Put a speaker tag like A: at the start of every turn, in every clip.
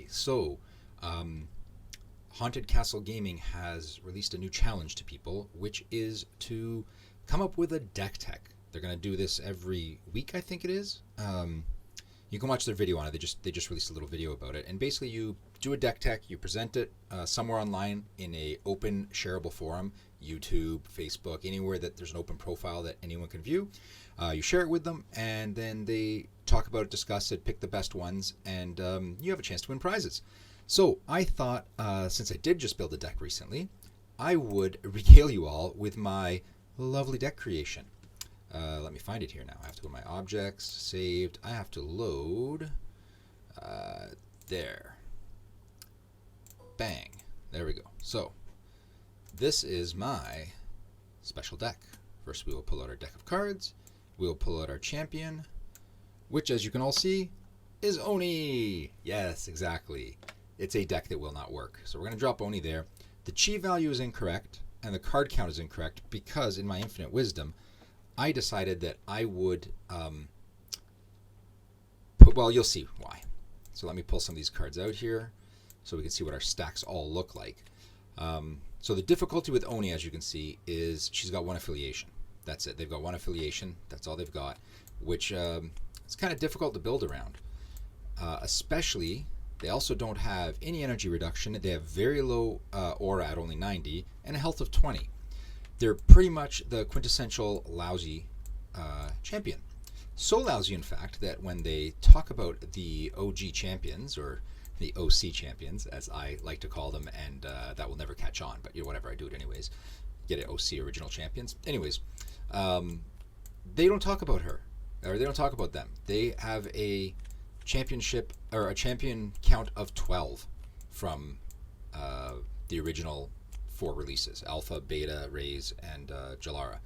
A: So, Haunted Castle Gaming has released a new challenge to people, which is to come up with a deck tech. They're going to do this every week, I think it is. You can watch their video on it. They just released a little video about it. And basically, you do a deck tech, you present it somewhere online in a open, shareable forum, YouTube, Facebook, anywhere that there's an open profile that anyone can view. You share it with them, and then they talk about it, discuss it, pick the best ones, and you have a chance to win prizes. So I thought, since I did just build a deck recently, I would regale you all with my lovely deck creation. Let me find it here now. I have to go to my objects, saved. I have to load. There. Bang. There we go. So, this is my special deck. First, we will pull out our deck of cards. We will pull out our champion, which, as you can all see, is Oni. Yes, exactly. It's a deck that will not work. So we're going to drop Oni there. The chi value is incorrect, and the card count is incorrect because, in my infinite wisdom, I decided that I would well, you'll see why. So let me pull some of these cards out here so we can see what our stacks all look like. So the difficulty with Oni, as you can see, is she's got one affiliation. That's it. They've got one affiliation. That's all they've got, which it's kind of difficult to build around. Especially, they also don't have any energy reduction. They have very low aura at only 90 and a health of 20. They're pretty much the quintessential lousy champion. So lousy, in fact, that when they talk about the OG champions, or the OC champions, as I like to call them, and that will never catch on, but whatever, I do it anyways. Get it, OC, original champions. Anyways, they don't talk about her, or they don't talk about them. They have a championship, or a champion count of 12 from the original 4 releases: Alpha, Beta, Rays, and Jalara.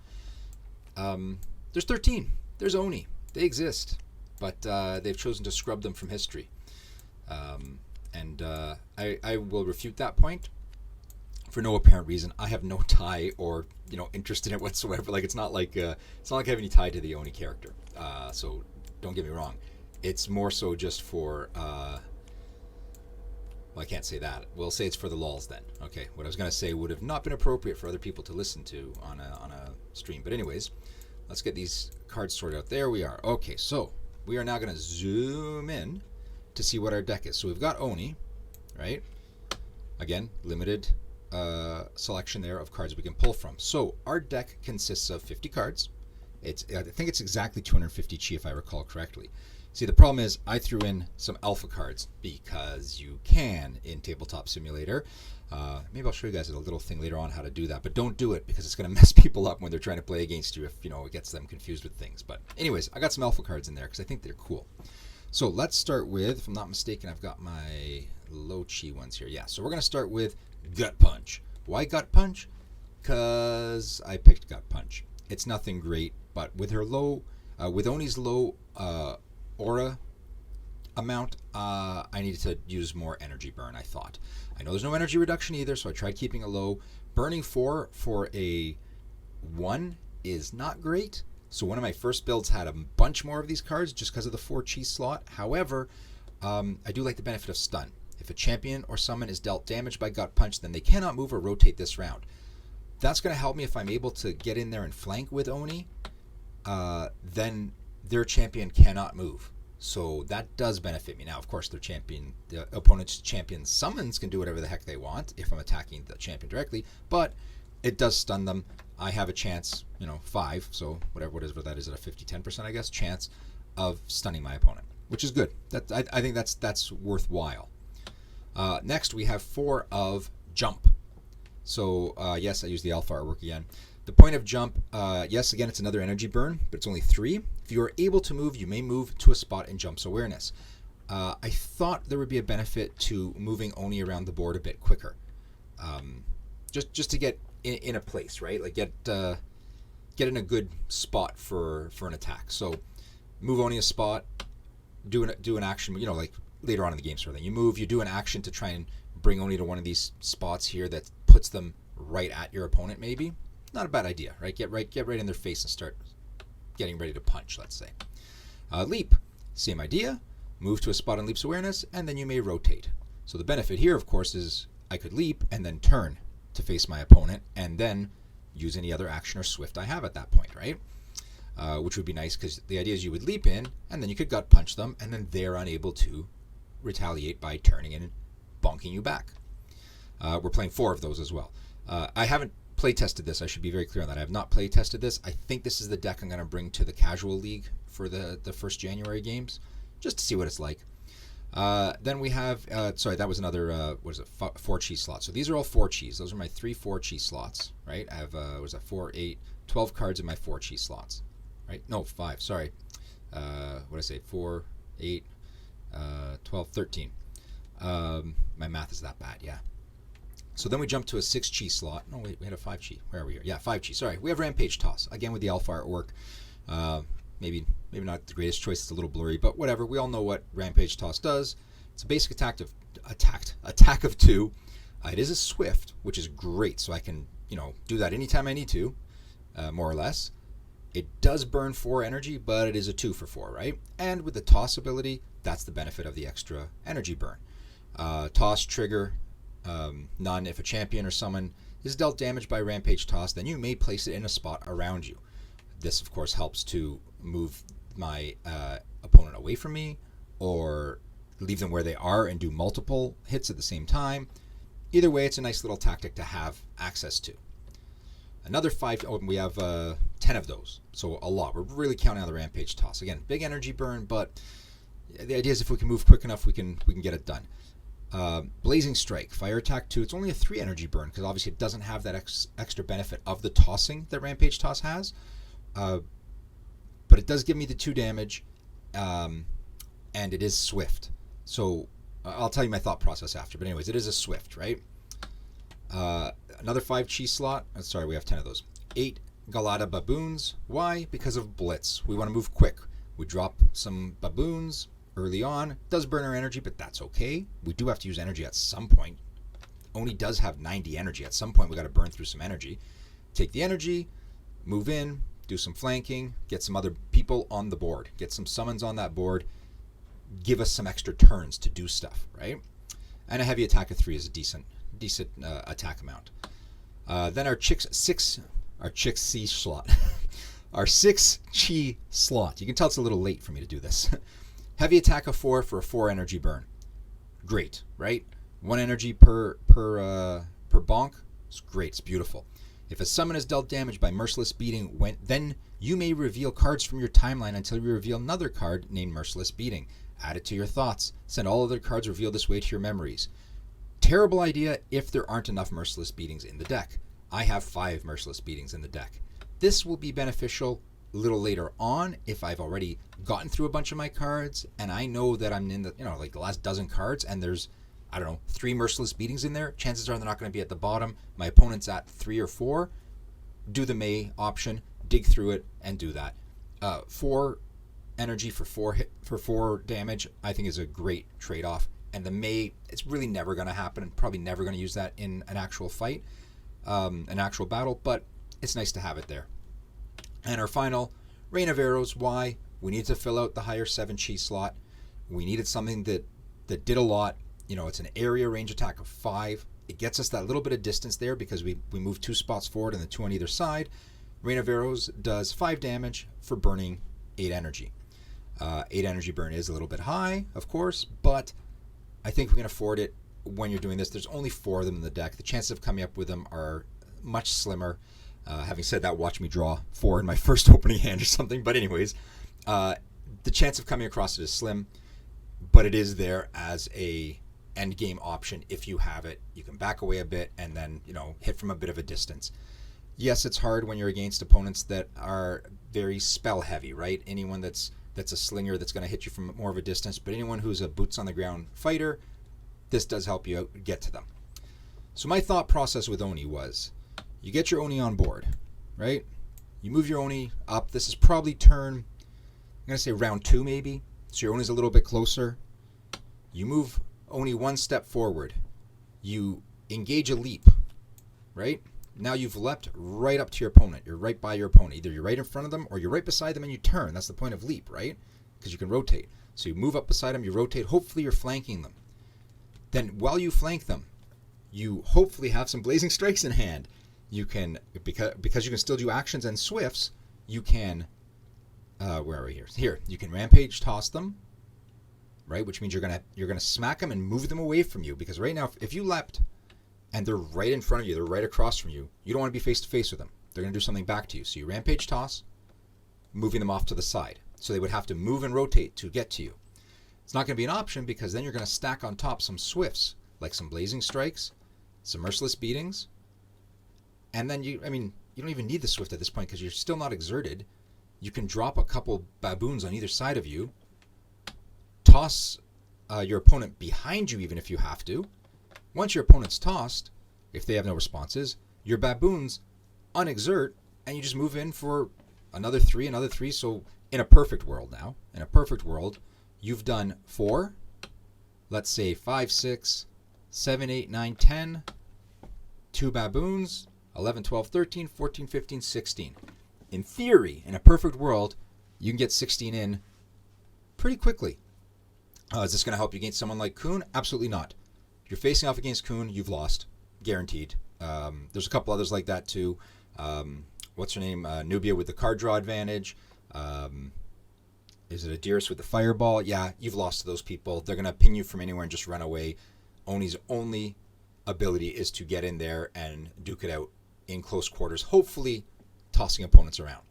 A: There's 13. There's Oni. They exist, but they've chosen to scrub them from history. I will refute that point for no apparent reason. I have no tie or interest in it whatsoever. Like it's not like I have any tie to the Oni character. So don't get me wrong. It's more so just for. Well, I can't say that. We'll say it's for the lulz then. Okay, what I was going to say would have not been appropriate for other people to listen to on a stream. But anyways, let's get these cards sorted out. There we are. Okay, so we are now going to zoom in to see what our deck is. So we've got Oni, right? Again, limited selection there of cards we can pull from. So our deck consists of 50 cards. I think it's exactly 250 chi if I recall correctly. See, the problem is I threw in some alpha cards because you can in Tabletop Simulator. Maybe I'll show you guys a little thing later on how to do that, but don't do it because it's going to mess people up when they're trying to play against you if, it gets them confused with things. But anyways, I got some alpha cards in there because I think they're cool. So let's start with, if I'm not mistaken, I've got my low chi ones here. Yeah, so we're going to start with Gut Punch. Why Gut Punch? Because I picked Gut Punch. It's nothing great, but with her low, with Oni's low aura amount, I needed to use more energy burn, I thought. I know there's no energy reduction either, so I tried keeping it low. Burning 4 for a 1 is not great. So one of my first builds had a bunch more of these cards just because of the 4 chi slot. However, I do like the benefit of stun. If a champion or summon is dealt damage by Gut Punch, then they cannot move or rotate this round. That's going to help me if I'm able to get in there and flank with Oni. Then their champion cannot move. So that does benefit me. Now, of course, the opponent's champion summons can do whatever the heck they want if I'm attacking the champion directly, but it does stun them. I have a chance, 5, so whatever that is at a 50-10%, I guess, chance of stunning my opponent, which is good. I think that's worthwhile. Next, we have 4 of Jump. So, yes, I use the alpha artwork again. The point of Jump, yes, again, it's another energy burn, but it's only 3. If you are able to move, you may move to a spot in Jump's awareness. I thought there would be a benefit to moving Oni around the board a bit quicker. Just to get in a place, right? Like get in a good spot for an attack. So move Oni a spot, do an action, like later on in the game sort of thing. You move, you do an action to try and bring Oni to one of these spots here that puts them right at your opponent maybe. Not a bad idea, right? Get right in their face and start getting ready to punch, let's say. Leap, same idea. Move to a spot in Leap's awareness, and then you may rotate. So the benefit here, of course, is I could leap and then turn to face my opponent and then use any other action or swift I have at that point, right? Which would be nice because the idea is you would leap in and then you could gut punch them and then they're unable to retaliate by turning and bonking you back. We're playing 4 of those as well. I haven't play tested this. I should be very clear on that. I have not play tested this. I think this is the deck I'm going to bring to the casual league for the 1st January games, just to see what it's like. Then we have, sorry, that was another, 4 chi slots. So these are all 4 chis. Those are my 3 4 chi slots, right? I have, 4, 8, 12 cards in my 4 chi slots, right? No, 5, sorry. What did I say? 4, 8, 12, 13. My math is that bad, yeah. So then we jump to a 6 chi slot. No, wait, we had a 5 chi. Where are we here? Yeah, 5 chi. Sorry. We have Rampage Toss. Again, with the alpha artwork. Maybe not the greatest choice. It's a little blurry, but whatever. We all know what Rampage Toss does. It's a basic attack of 2. It is a swift, which is great. So I can, do that anytime I need to, more or less. It does burn 4 energy, but it is a 2 for 4, right? And with the toss ability, that's the benefit of the extra energy burn. Toss trigger. None. If a champion or someone is dealt damage by Rampage Toss, then you may place it in a spot around you. This, of course, helps to move my opponent away from me or leave them where they are and do multiple hits at the same time. Either way, it's a nice little tactic to have access to. Another 5, we have 10 of those, so a lot. We're really counting on the Rampage Toss. Again, big energy burn, but the idea is if we can move quick enough, we can get it done. Blazing Strike, Fire Attack 2. It's only a 3 energy burn because obviously it doesn't have that extra benefit of the tossing that Rampage Toss has. But it does give me the 2 damage, and it is swift. So I'll tell you my thought process after. But anyways, it is a swift, right? Another 5 chi slot. Sorry, we have 10 of those. 8 Galata Baboons. Why? Because of Blitz. We want to move quick. We drop some baboons early on. Does burn our energy, but that's okay. We do have to use energy at some point. Oni does have 90 energy. At some point, we got to burn through some energy. Take the energy, move in, do some flanking, get some other people on the board, get some summons on that board, give us some extra turns to do stuff, right? And a heavy attack of 3 is a decent attack amount. Then our 6 C slot, our 6 chi slot. You can tell it's a little late for me to do this. Heavy attack of 4 for a 4 energy burn. Great, right? 1 energy per bonk. It's great. It's beautiful. If a summon is dealt damage by Merciless Beating, then you may reveal cards from your timeline until you reveal another card named Merciless Beating. Add it to your thoughts. Send all other cards revealed this way to your memories. Terrible idea if there aren't enough Merciless Beatings in the deck. I have 5 Merciless Beatings in the deck. This will be beneficial a little later on if I've already gotten through a bunch of my cards and I know that I'm in the, like the last dozen cards and there's, 3 Merciless Beatings in there. Chances are they're not going to be at the bottom. My opponent's at 3 or 4. Do the May option, dig through it, and do that. 4 energy for 4 damage, I think is a great trade-off. And the May, it's really never going to happen, and probably never going to use that in an actual fight, an actual battle, but it's nice to have it there. And our final, Rain of Arrows. Why? We need to fill out the higher 7 chi slot. We needed something that did a lot. It's an area range attack of 5. It gets us that little bit of distance there because we move 2 spots forward and the 2 on either side. Rain of Arrows does 5 damage for burning 8 energy. 8 energy burn is a little bit high, of course, but I think we can afford it when you're doing this. There's only 4 of them in the deck. The chances of coming up with them are much slimmer. Having said that, watch me draw 4 in my first opening hand or something. But anyways, the chance of coming across it is slim, but it is there as a end game option. If you have it, you can back away a bit and then, hit from a bit of a distance. Yes, it's hard when you're against opponents that are very spell heavy, right? Anyone that's a slinger that's going to hit you from more of a distance, but anyone who's a boots on the ground fighter, this does help you out, get to them. So my thought process with Oni was, you get your Oni on board, right? You move your Oni up. This is probably turn, I'm going to say round 2 maybe. So your Oni's a little bit closer. You move Oni 1 step forward. You engage a leap, right? Now you've leapt right up to your opponent. You're right by your opponent. Either you're right in front of them or you're right beside them and you turn. That's the point of leap, right? Because you can rotate. So you move up beside them, you rotate. Hopefully you're flanking them. then while you flank them, you hopefully have some Blazing Strikes in hand. You can, because you can still do actions and swifts, you can, where are we here? Here, you can Rampage toss them, right? Which means you're gonna smack them and move them away from you. Because right now, if you leapt and they're right in front of you, they're right across from you, you don't want to be face to face with them. They're gonna do something back to you. So you Rampage toss, moving them off to the side. So they would have to move and rotate to get to you. It's not going to be an option because then you're going to stack on top some swifts, like some Blazing Strikes, some Merciless Beatings, and then you don't even need the swift at this point because you're still not exerted. You can drop a couple baboons on either side of you, toss your opponent behind you even if you have to. Once your opponent's tossed, if they have no responses, your baboons unexert, and you just move in for another three. So in a perfect world now, you've done 4, let's say 5, 6, 7, 8, 9, 10, 2 baboons, 11, 12, 13, 14, 15, 16. In theory, in a perfect world, you can get 16 in pretty quickly. Is this going to help you against someone like Kuhn? Absolutely not. If you're facing off against Kuhn, you've lost. Guaranteed. There's a couple others like that too. What's her name? Nubia with the card draw advantage. Is it Adiris with the fireball? Yeah, you've lost to those people. They're going to ping you from anywhere and just run away. Oni's only ability is to get in there and duke it out in close quarters, hopefully tossing opponents around.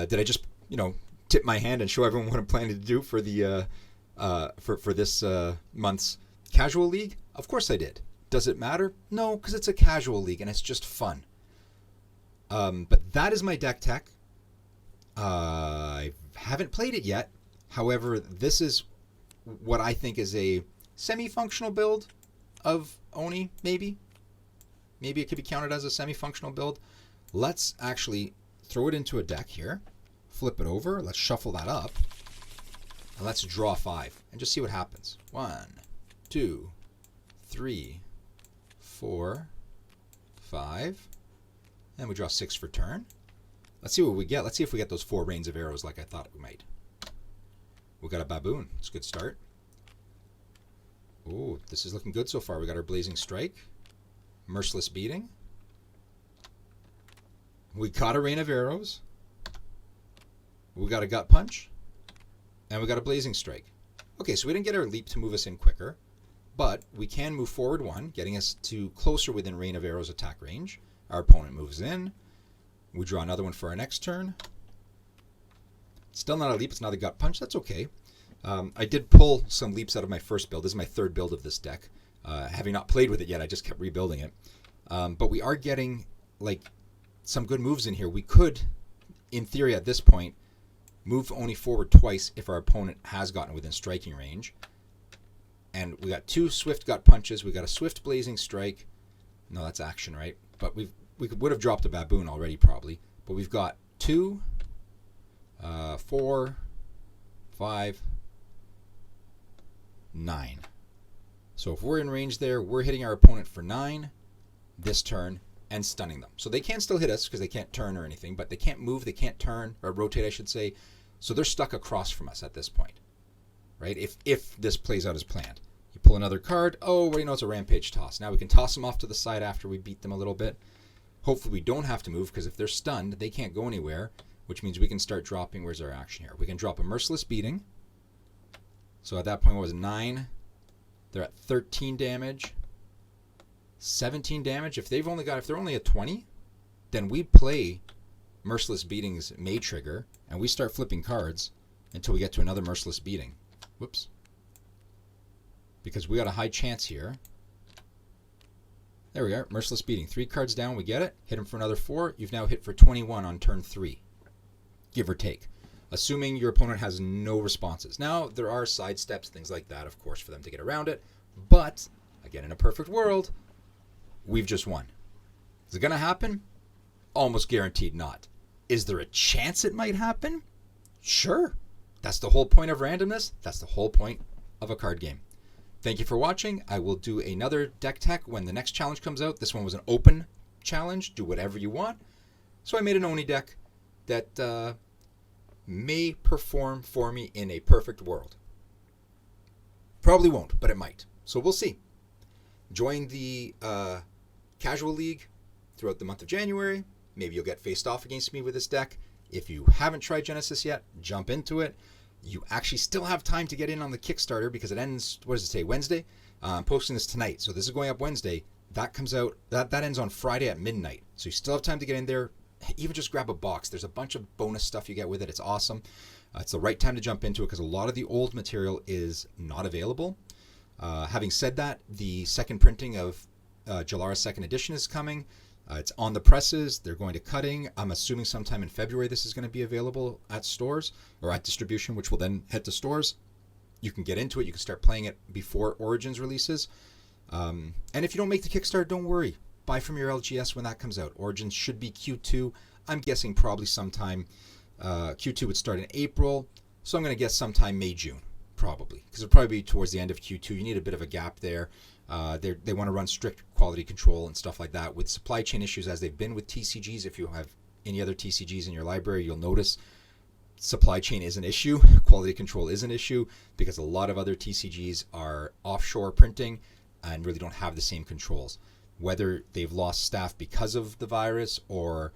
A: Did I just, tip my hand and show everyone what I'm planning to do for the for this month's casual league? Of course I did. Does it matter? No, because it's a casual league and it's just fun. But that is my deck tech. I haven't played it yet. However, this is what I think is a semi-functional build of Oni, maybe. Maybe it could be counted as a semi-functional build. Let's actually throw it into a deck here. Flip it over. Let's shuffle that up. And let's draw 5 and just see what happens. 1, 2, 3, 4, 5. And we draw 6 for turn. Let's see what we get. Let's see if we get those 4 rains of arrows like I thought we might. We got a baboon. It's a good start. Ooh, this is looking good so far. We got our Blazing Strike. Merciless Beating. We got a rain of arrows. We got a gut punch. And we got a Blazing Strike. Okay, so we didn't get our leap to move us in quicker. But we can move forward 1, getting us to closer within rain of arrows attack range. Our opponent moves in. We draw another one for our next turn. Still not a leap. It's not a gut punch. That's okay. I did pull some leaps out of my first build. This is my 3rd build of this deck. Having not played with it yet, I just kept rebuilding it. But we are getting some good moves in here. We could, in theory at this point, move Oni forward twice if our opponent has gotten within striking range. And we got 2 swift gut punches. We got a swift Blazing Strike. No, that's action, right? But we would have dropped a baboon already probably. But we've got 2, 4, 5, 9. So if we're in range there, we're hitting our opponent for 9 this turn and stunning them. So they can still hit us because they can't turn or anything, but they can't move, they can't turn, or rotate I should say. So they're stuck across from us at this point, right? If this plays out as planned. You pull another card. Oh, well, it's a Rampage toss. Now we can toss them off to the side after we beat them a little bit. Hopefully we don't have to move because if they're stunned, they can't go anywhere, which means we can start dropping. Where's our action here? We can drop a Merciless Beating. So at that point, what was it, 9? They're at 13 damage, 17 damage. If they're only at 20, then we play Merciless Beating's May trigger, and we start flipping cards until we get to another Merciless Beating. Whoops. Because we got a high chance here. There we are, Merciless Beating. 3 cards down, we get it. Hit him for another 4. You've now hit for 21 on turn 3, give or take. Assuming your opponent has no responses. Now, there are side steps, things like that, of course, for them to get around it. But, again, in a perfect world, we've just won. Is it going to happen? Almost guaranteed not. Is there a chance it might happen? Sure. That's the whole point of randomness. That's the whole point of a card game. Thank you for watching. I will do another deck tech when the next challenge comes out. This one was an open challenge. Do whatever you want. So I made an Oni deck that may perform for me in a perfect world. Probably won't, but it might. So we'll see. Join the casual league throughout the month of January. Maybe you'll get faced off against me with this deck. If you haven't tried Genesis yet, jump into it. You actually still have time to get in on the Kickstarter because it ends, what does it say, Wednesday? I'm posting this tonight, so this is going up Wednesday. That comes out, that ends on Friday at midnight. So you still have time to get in there. Even just grab a box. There's a bunch of bonus stuff you get with it. It's awesome. It's the right time to jump into it because a lot of the old material is not available. Having said that, the second printing of Jalara's second edition is coming. It's on the presses. They're going to cutting. I'm assuming sometime in February this is going to be available at stores or at distribution, which will then head to stores. You can get into it. You can start playing it before Origins releases. And if you don't make the Kickstarter, don't worry. Buy from your LGS when that comes out. Origins should be Q2. I'm guessing probably sometime. Q2 would start in April. So I'm going to guess sometime May, June. Probably. Because it'll probably be towards the end of Q2. You need a bit of a gap there. They want to run strict quality control and stuff like that. With supply chain issues as they've been with TCGs, if you have any other TCGs in your library, you'll notice supply chain is an issue. Quality control is an issue because a lot of other TCGs are offshore printing and really don't have the same controls. Whether they've lost staff because of the virus or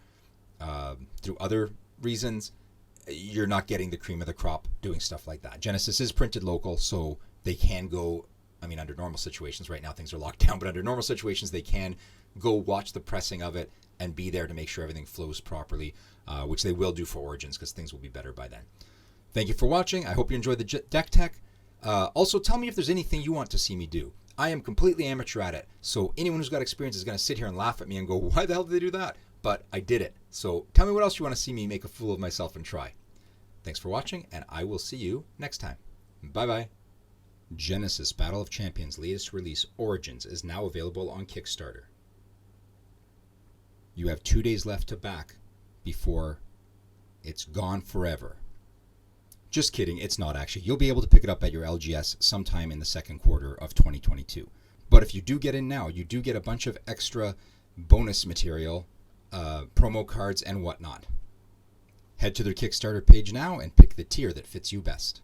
A: through other reasons, you're not getting the cream of the crop doing stuff like that. Genesis is printed local, so they can go, I mean, under normal situations, right now things are locked down, but under normal situations, they can go watch the pressing of it and be there to make sure everything flows properly, which they will do for Origins because things will be better by then. Thank you for watching. I hope you enjoyed the deck tech. Also, tell me if there's anything you want to see me do. I am completely amateur at it, so anyone who's got experience is going to sit here and laugh at me and go, why the hell did they do that? But I did it. So tell me what else you want to see me make a fool of myself and try. Thanks for watching, and I will see you next time. Bye-bye. Genesis Battle of Champions' latest release, Origins, is now available on Kickstarter. You have 2 days left to back before it's gone forever. Just kidding, it's not actually. You'll be able to pick it up at your LGS sometime in the second quarter of 2022. But if you do get in now, you do get a bunch of extra bonus material, promo cards, and whatnot. Head to their Kickstarter page now and pick the tier that fits you best.